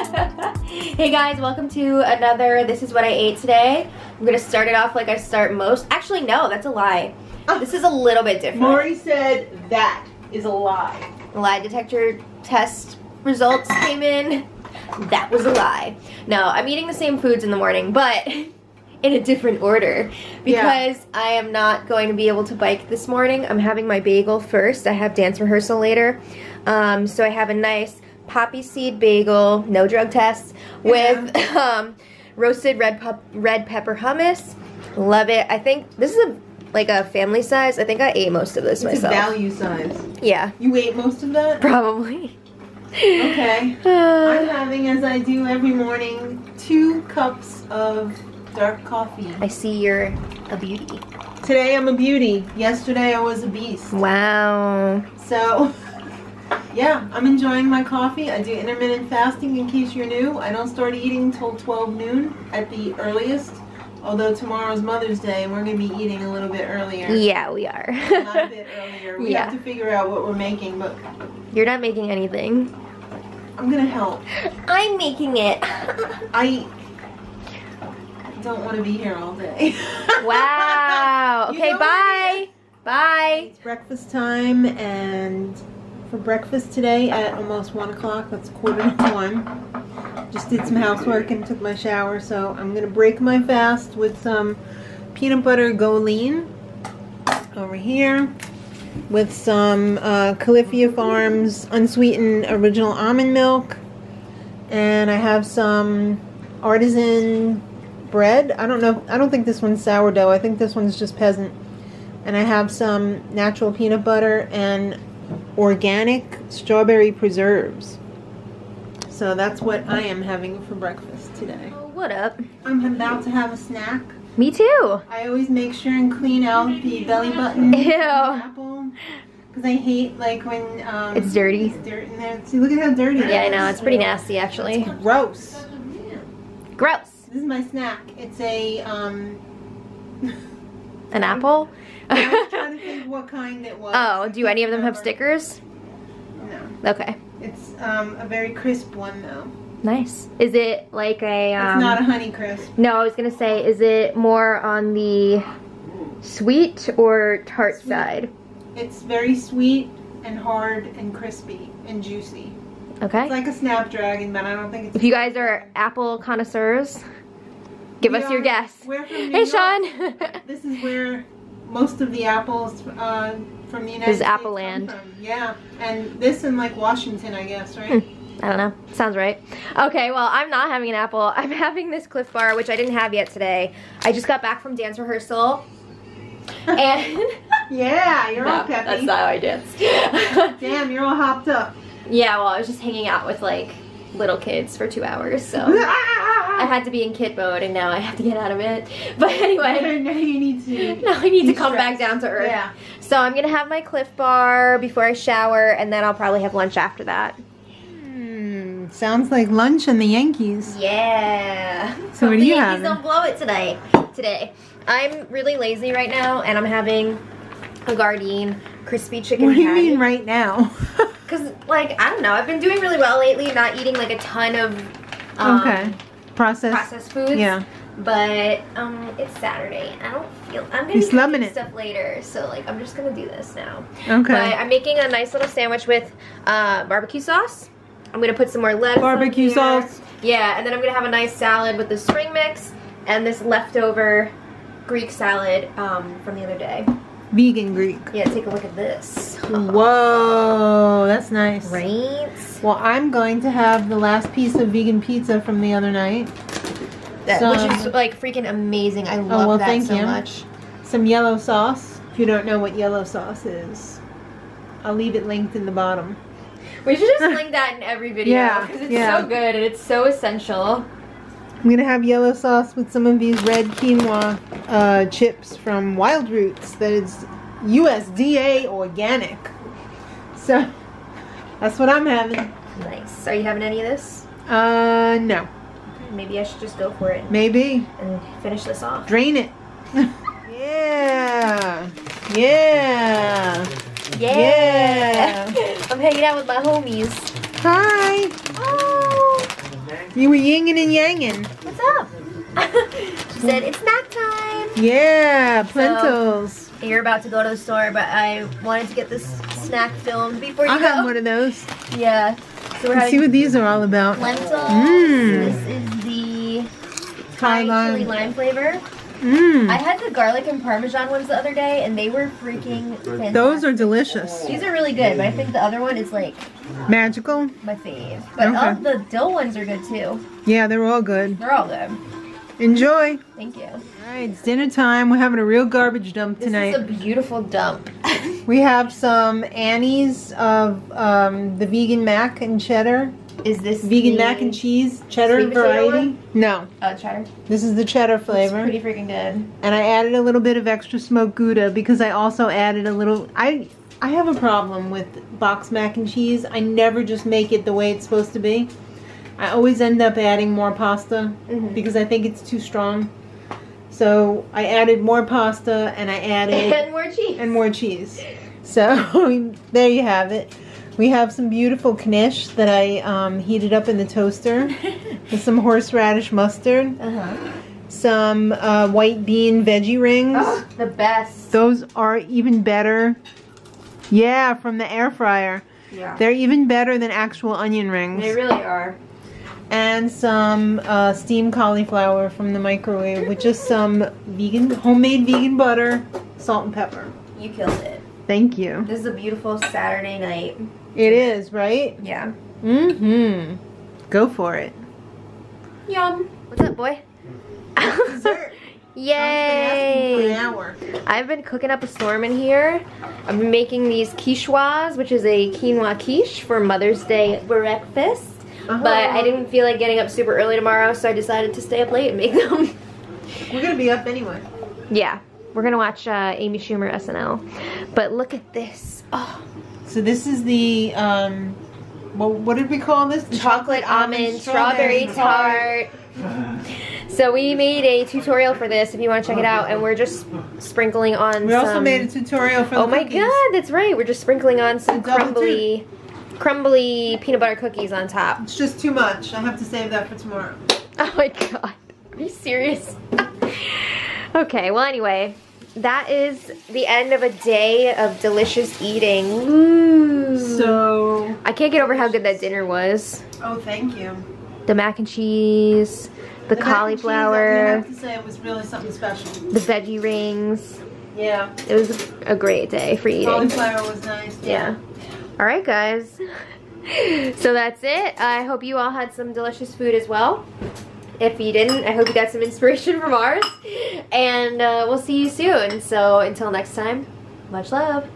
Hey guys, welcome to another This Is What I Ate Today. I'm gonna start it off like I start most. Actually, no, that's a lie. This is a little bit different. Maury said that is a lie. Lie detector test results came in. That was a lie. No, I'm eating the same foods in the morning, but in a different order because I am not going to be able to bike this morning. I'm having my bagel first. I have dance rehearsal later. So I have a nice poppy seed bagel, no drug tests, with roasted red pepper hummus. Love it. I think this is like a family size. I think I ate most of this myself. It's a value size. Yeah. You ate most of that? Probably. Okay. I'm having, as I do every morning, 2 cups of dark coffee. I see you're a beauty. Today I'm a beauty. Yesterday I was a beast. Wow. So, yeah, I'm enjoying my coffee. I do intermittent fasting in case you're new. I don't start eating until 12 noon at the earliest. Although tomorrow's Mother's Day and we're going to be eating a little bit earlier. Yeah, we are. Not a bit earlier. We have to figure out what we're making, but... You're not making anything. I'm going to help. I'm making it. I don't want to be here all day. Wow. Okay, bye. Bye. It's breakfast time, and for breakfast today at almost 1 o'clock, that's 1:45. Just did some housework and took my shower, so I'm going to break my fast with some peanut butter go lean over here with some Califia Farms unsweetened original almond milk, and I have some artisan bread. I don't think this one's sourdough. I think this one's just peasant. And I have some natural peanut butter and organic strawberry preserves. So that's what I am having for breakfast today. Oh, what up? I'm about to have a snack. Me too. I always make sure and clean out the belly button. Ew. Apple. Because I hate like when it's dirty. There's dirt in there. See, look at how dirty it is. Yeah, I know. It's pretty nasty, actually. It's gross. Gross. This is my snack. It's a An apple? I was trying to think what kind it was. Oh, do any of them have stickers? No. Okay. It's a very crisp one though. Nice. Is it like a it's not a Honey Crisp. No, I was gonna say, is it more on the sweet or tart side? It's very sweet and hard and crispy and juicy. Okay. It's like a Snapdragon, but I don't think it's... If you guys are apple connoisseurs, give us your guess. We're from New Hey, York. Sean. This is where most of the apples from the United States Apple come land. from. Yeah, and this in like Washington, I guess, right? I don't know. Sounds right. Okay, well, I'm not having an apple. I'm having this Cliff Bar, which I didn't have yet today. I just got back from dance rehearsal. And... Yeah, you're all peppy. That's not how I dance. Damn, you're all hopped up. Yeah, well, I was just hanging out with, like, little kids for 2 hours, so I had to be in kid mode, and now I have to get out of it. But anyway, now you need to. now I need to come back down to earth. Yeah. So I'm gonna have my Cliff Bar before I shower, and then I'll probably have lunch after that. Sounds like lunch and the Yankees. Yeah. So what are you having? having? Don't blow it today. I'm really lazy right now, and I'm having a Gardein crispy chicken What do you patty. mean right now? Because, like, I don't know. I've been doing really well lately, not eating, like, a ton of processed foods. Yeah. But, it's Saturday. I don't feel... I'm going to be cooking stuff later. So, like, I'm just going to do this now. Okay. But I'm making a nice little sandwich with barbecue sauce. I'm going to put some more lettuce Barbecue on here. sauce. Yeah, and then I'm going to have a nice salad with the spring mix and this leftover Greek salad from the other day. Vegan Greek. Yeah, take a look at this. Whoa, that's nice. Right? Well, I'm going to have the last piece of vegan pizza from the other night. Which is like freaking amazing. I love that so much. Some yellow sauce. If you don't know what yellow sauce is, I'll leave it linked in the bottom. We should just link that in every video because it's so good and it's so essential. I'm going to have yellow sauce with some of these red quinoa chips from Wild Roots that is USDA organic. So, that's what I'm having. Nice. Are you having any of this? No. Maybe I should just go for it. Maybe. And finish this off. Drain it. Yeah. Yeah. Yeah. I'm hanging out with my homies. Hi. Oh. You were yinging and yanging. What's up? She said, it's snack time. Yeah, Plentos. So, you're about to go to the store, but I wanted to get this snack filmed before you I'll go. have one of those. Yeah. So we're Let's see having what these are all about. lentils. Mmm. This is the Thai Thai chili lime. lime flavor. Mmm. I had the garlic and parmesan ones the other day, and they were freaking fantastic. Those are delicious. These are really good, but I think the other one is like Magical. my fave. But Okay. all the dill ones are good too. Yeah, they're all good. They're all good. Enjoy. Thank you. Alright, it's dinner time. We're having a real garbage dump tonight. This is a beautiful dump. We have some Annie's of the vegan mac and cheddar. Is this Vegan the mac and cheese cheddar sweet potato variety. one? No, cheddar? this is the cheddar It's flavor. pretty freaking good. And I added a little bit of extra smoked Gouda because I also added a little... I have a problem with box mac and cheese. I never just make it the way it's supposed to be. I always end up adding more pasta because I think it's too strong. So I added more pasta and I added... And more cheese. And more cheese. So there you have it. We have some beautiful knish that I heated up in the toaster with some horseradish mustard. Some white bean veggie rings. Oh, the best. Those are even better. Yeah, from the air fryer. Yeah. They're even better than actual onion rings. They really are. And some steamed cauliflower from the microwave with just some homemade vegan butter, salt and pepper. You killed it. Thank you. This is a beautiful Saturday night. It is, right? Yeah. Mm-hmm. Go for it. Yum. What's up, boy? Dessert. Yay! I've been cooking up a storm in here. I've been making these quichois, which is a quinoa quiche for Mother's Day breakfast. But I didn't feel like getting up super early tomorrow, so I decided to stay up late and make them. We're gonna be up anyway. Yeah, we're gonna watch Amy Schumer SNL. But look at this. Oh. So this is the what did we call this? The chocolate almond strawberry tart. So we made a tutorial for this if you want to check it out, and we're just sprinkling on We also made a tutorial for the my cookies. god, that's right. We're just sprinkling on some double crumbly peanut butter cookies on top. It's just too much. I have to save that for tomorrow. Oh my god. Are you serious? Okay, well anyway, that is the end of a day of delicious eating. Ooh. So I can't get over how good that dinner was. oh, thank you. The mac and cheese, the cauliflower, I have to say it was really something special. the veggie rings. Yeah. It was a great day for eating. Cauliflower was nice. Yeah. All right, guys. So that's it. I hope you all had some delicious food as well. If you didn't, I hope you got some inspiration from ours. And we'll see you soon. So until next time, much love.